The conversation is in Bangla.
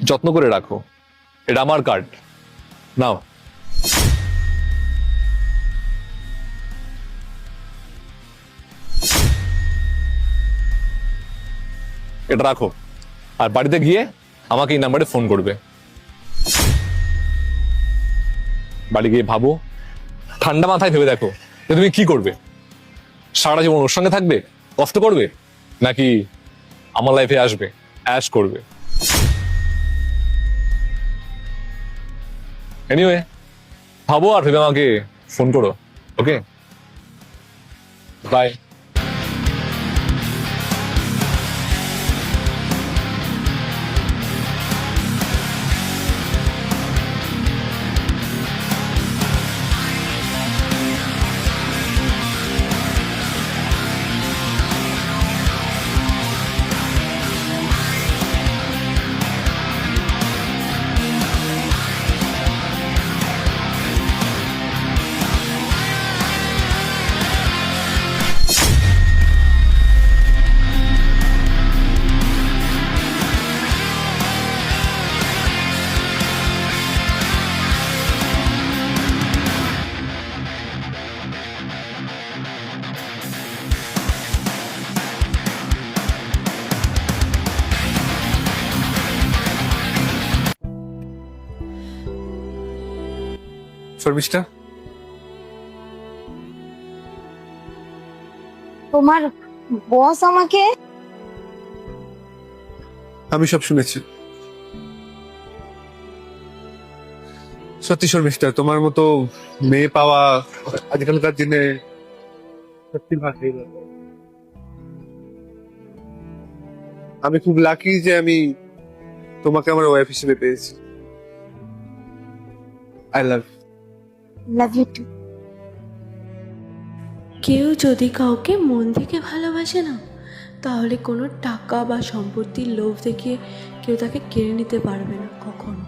যত্ন করে রাখো, এটা আমার কার্ড। নাও। এটা রাখো, আর বাড়িতে গিয়ে আমাকে এই নাম্বারে ফোন করবে। বাড়ি গিয়ে ভাবো, ঠান্ডা মাথায় ভেবে দেখো যে তুমি কি করবে। সারা জীবন ওর সঙ্গে থাকবে, কষ্ট করবে, নাকি আমার লাইফে আসবে, অ্যাশ করবে। এনিওয়ে, ভাবো আর ভেবে আমাকে ফোন করো। ওকে, বাই। শর্মিষ্ঠা, তোমার বস আমাকে আমি সব শুনেছি। সত্যি শর্মিষ্ঠা, তোমার মতো মেয়ে পাওয়া আজকালকার দিনে সত্যি ভাগ্যের ব্যাপার। আমি খুব লাকি যে আমি তোমাকে আমার ওয়াইফ হিসেবে পেয়েছি। I love. Love you too. কেউ যদি কাউকে মন থেকে ভালোবাসে না, তাহলে কোনো টাকা বা সম্পত্তির লোভ দেখিয়ে কেউ তাকে কেড়ে নিতে পারবে না কখনো।